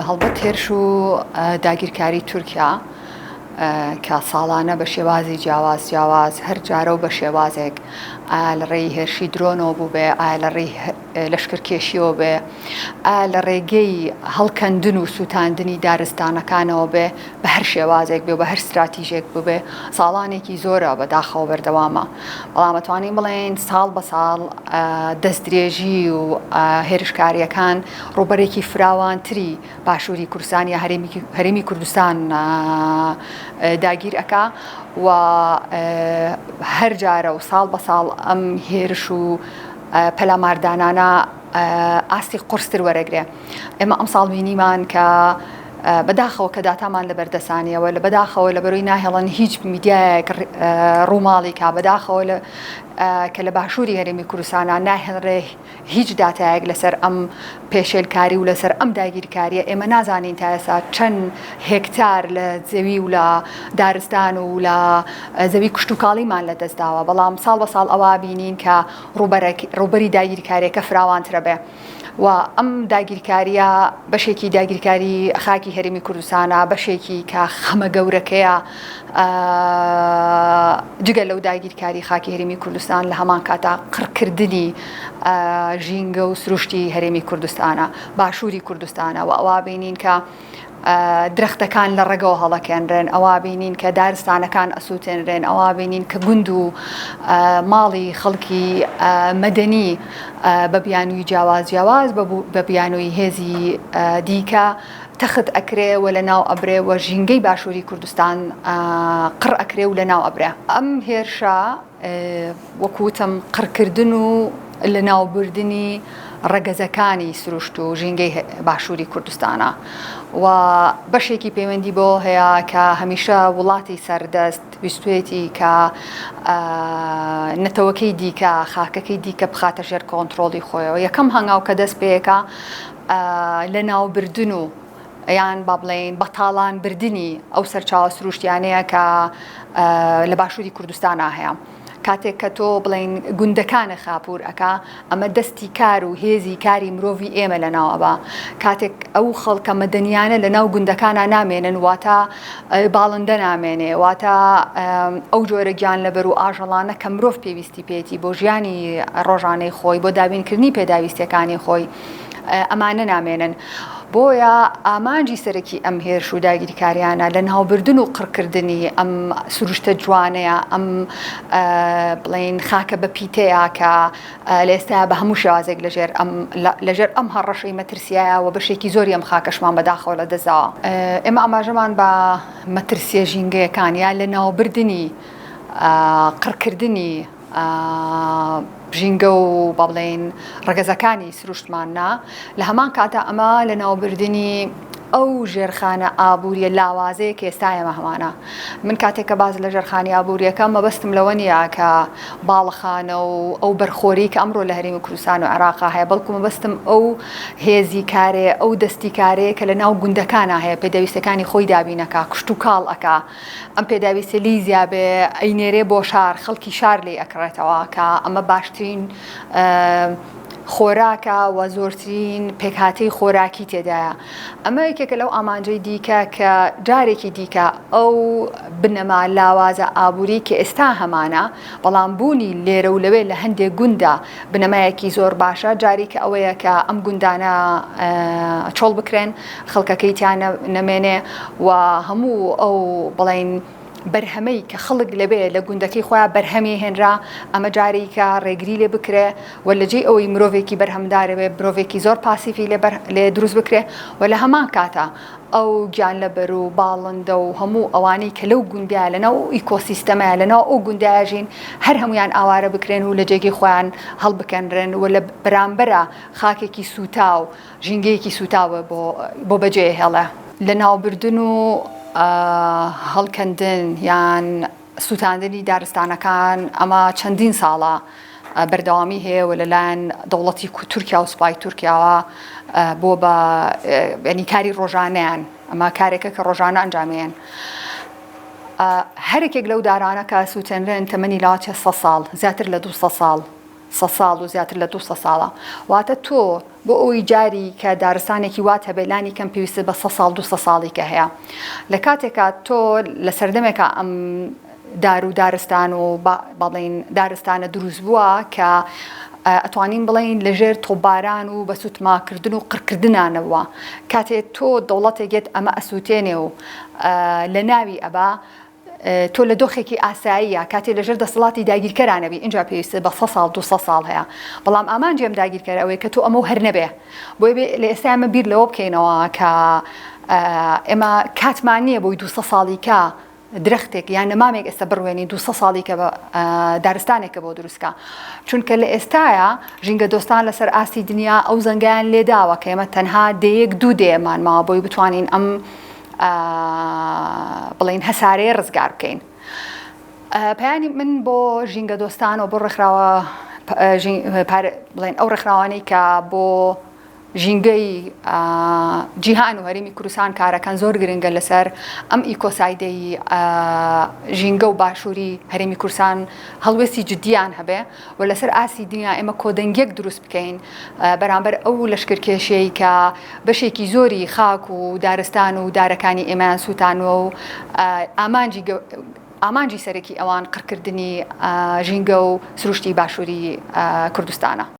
هەڵبەت هێرش و داگیرکاری تورکیا کە ساڵانە بە شێوازی جیاواز هەر جارە و بە شێوازێک لە ڕێی هێرشی درۆنەوە بوو بێ، لە ڕێی لەشکرکێشیەوە بێ، لە ڕێگەی هەڵکەندن و سووتاندنی دارستانەکانەوە بێ، بە هەر شێوازێک بێ و بە هەر استراتیژێک ببێ، ساڵانێکی زۆرە بەداخەوە بەردەوامە. بەڵام ئەتوانین بڵێن ساڵ بە ساڵ دەستدرێژی و هێرشکاریەکان ڕوبەرێکی فراوانتری باشووری کوردستان یا هەرێمی کوردستان داگیر ئەکا و هەر جارە و ساڵ بە ساڵ ئەم هێرش و پەلاماردانانە ئاستی قورستر وەرەگرێ. ئێمە ئەم ساڵ بینیمان کە بەداخەوە کە داتامان لە بەردەسانیەوە لە بەداخەوە لە بەرۆی ناهێڵن هیچ میدیایەک ڕووماڵی کا بەداخەوە کە لە باشووری هەرێمی کوردستانە ناهێنڕێ هیچ داتایەک لەسەر ئەم پێشێلکاری و لەسەر ئەم داگیرکاریە. ئێمە نازانین تا ئێستا چەند هێکتار لە زەوی و لە دارستان و لە زەوی کشت و کاڵیمان لەدەستداوە، بەڵام ساڵ بە ساڵ ئەوە بینین کە ڕوبەری داگیرکاریەکە فراوانترە بێ و ئەم داگیرکاریە بەشێکی داگیرکاری خاکی هەرێمی کوردستانە، بەشێکی کە خەمە گەورەکەیە جگە لەو داگیرکاری خاکی هەرێمی کوردستان لە هەمان کاتا قڕکردنی ژینگە و سروشتی هەرێمی کوردستانە، باشووری کوردستانە و ئەوە بینین کە درەختەکان لە ڕێگەوە هەڵەکێنرێن، ئەوە بینین کە دارستانەکان ئەسووتێنرێن، ئەوە بینین کە گوند و ماڵی خەڵکی مەدەنی بە بیانووی جیاواز بە بیانووی هێزی دیکە تەخت ئەکرێ و لە ناو ئەبرێ و ژینگەی باشووری کوردستان قڕ ئەکرێ و لە ناو ئەبرێ. ئەم هێرشە وەکوتم قڕکردن و لە ناوبردنی ڕەگەزەکانی سروشت و ژینگەی باشووری کوردستانە و بەشێکی پەیوەندی بۆ هەیە کە هەمیشە وڵاتی سەردەست ویستوێتی کە نەتەوەکەی دیکە خاکەکەی دیکە بخاتە ژێر کۆنتڕۆڵی خۆیەوە. یەکەم هەنگاو کە دەست پێیەکە لە ناوبردن و یان با بڵێن بەتاڵانبردنی ئەو سەرچاوە سروشتیانەیە کە لە باشووری کوردستانە هەیە. کاتێک کە تۆ بڵێن گوندەکانە خاپور ئەکا، ئەمە دەستی کار و هێزی کاری مرۆڤی ئێمە لەناوەبە. کاتێک ئەو خەڵکە مەدەنیانە لە ناو گوندەکانە نامێنن واتە باڵندە نامێنێ، واتە ئەو جۆرە گیان لەبەر و ئاژەڵانە کە مرۆڤ پێویستی پێێتی بۆ ژیانی ڕۆژانەی خۆی، بۆ دابینکردنی پێداویستیەکانی خۆی، ئەمانە نامێنن. بۆیە ئامانجی سەرەکی ئەم هێرش و داگیرکاریانە لە ناوبردن و قڕکردنی ئەم سروشتە جوانەیە، ئەم بڵێن خاکە بە پیتەیە کە لە ئێستا بە هەموو شێوازێک لەژێر ئەم هەڕەشەی مەترسیایە و بەشێکی زۆری ئەم خاکەشمان بەداخەوە لە دەزاوە. ئێمە ئاماژەمان بە مەترسیە ژینگەیەکان یا لە ناوبردنی قڕکردنی ژینگە و با بڵێن ڕەگەزەکانی سروشتماننا، لە هەمان کاتە ئەمە لە ناوبردنی ئەو ژێرخانە ئابووریە لاوازەیە کە ئێستا ئێمە هەمانە. من کاتێککە باز لە ژێرخانی ئابووریەکە مەبەستم لەوە نییە کە باڵەخانە و ئەو بەرخۆری کە ئەمڕۆ لە هەرێمی کوردستان و عێراق هەیە، بەڵکو مەبەستم ئەو هێزی کارێ، ئەو دەستی کارەیە کە لە ناو گوندەکانە هەیە، پێداویستەکانی خۆی دابینەکە، کشت و کاڵ ئەکا، ئەم پێداویستە لی زیابێ ئەینێرێ بۆ شار، خەڵکی شار لێ ئەکڕێتەوە کە ئەمە باشترین خۆراکە و زۆرترین پێکهاتەی خۆراکی تێدایە. ئەمە یەکێکە لەو ئامانجەی دیکە کە جارێکی دیکە ئەو بنەما لاوازە ئابووری کە ئێستا هەمانە، بەڵام بوونی لێرە و لەوێ لە هەندێک گوندە بنەمایەکی زۆر باشە، جاری کە ئەوەیە کە ئەم گوندانە چۆڵ بکرێن، خەڵکەکەی تیان نەمێنێ و هەموو ئەو بڵێن بەرهەمەی کە خەڵک لەبێ لە گوندەکەی خۆیان بەرهەمی هێنرا، ئەمە جارێک کە ڕێگری لێ بکرێ و لەجێ ئەوەی مرۆڤێکی بەرهەمدارەوێ مرۆڤێکی زۆر پاسیفی لێ دروست بکرێ و لە هەمان کاتە ئەو گیان لەبەر و باڵندە و هەموو ئەوانەی کە لەو گوندیە لەناو ئیکۆسیستەمە لەناو ئەو گوندایژین هەر هەمویان ئاوارە بکرێن و لە جێگەی خۆیان هەڵبکەنرێن و لە بەرامبەرە خاکێکی سوتا و ژینگەیەکی سوتاوە بۆ بەجێ هێڵە. لە ناوبردن و هەڵکەندن یان سووتاندنی دارستانەکان ئەمە چەندین ساڵە بەردەوامی هەیە و لەلایەن دەوڵەتی تورکیا و سوپای تورکیاوە بۆ بە کاری ڕۆژانەیان، ئەمە کارێکە کە ڕۆژانە ئەنجامێن. هەرێکێک لەو دارانە کە سووتێنرێن تەمەنی لاوەچە 100 ساڵ، زیاتر لە 200 ساڵ، 100 ساڵ و زیاتر لە 200 ساڵە. واتە تۆ بۆ ئەوی جاری کە دارستانێکی واتە بەلانی کەم پێویستە بە 100 ساڵ 200 ساڵی کە هەیە لە کاتێکا تۆ لە سەردەمێکە ئەم دار و دارستان و بەڵێن دارستانە دروست بووە کە ئەتوانین بڵین لەژێر تۆباران و بە سوتماکردن و قڕکردنانەوە کاتێک تۆ دەوڵەتێکێت ئەمە ئەسووتێنێ و لە ناوی ئەبا تۆ لە دۆخێکی ئاساییە کاتێک لەژێر دەسەڵاتی داگیرکەرانەبی اینجا پێویستە بە 100 ساڵ 200 ساڵ هەیە بەڵام ئامانجێم داگیرکەر ئەوەیە کە تۆ ئەمە هەر نەبێ بۆی لە ئێستا ئەمە بیر لەوە بکەینەوە کە ئێمە کاتمان نییە بۆی 200 ساڵی کە درەختێک یان نەمامێک ئێستا بڕوێنی 200 ساڵی کە دارستانێکە بۆ دروستکە چونکە لە ئێستاە ژینگە دۆستان لەسەر ئاستی دنیا ئەو زەنگیان لێداوە کە ئێمە تەنها دەیەک دوو دێمان ماوە بۆی بتوانین ئەم بڵین هەسارەیە ڕزگار بکەین. پەیانی من بۆ ژینگە دۆستان و بۆ ڕێکخراوە بڵین ئەو ڕێکخراوانەی کە بۆ ژینگەی جیهان و هەرێمی کوردستان کارەکان زۆر گرنگە لەسەر ئەم ئیکۆسایدەی ژینگە و باشووری هەرێمی کوردستان هەڵوێستی جدیان هەبێ و لەسەر ئاسی دنیا ئێمە کۆدەنگێک دروست بکەین بەرامبەر ئەو لەشکرکێشەی کە بەشێکی زۆری خاک و دارستان و دارەکانی ئێمەیان سووتانەوە و ئامانجی سەرەکی ئەوان قڕکردنی ژینگە و سروشتی باشووری کوردستانە.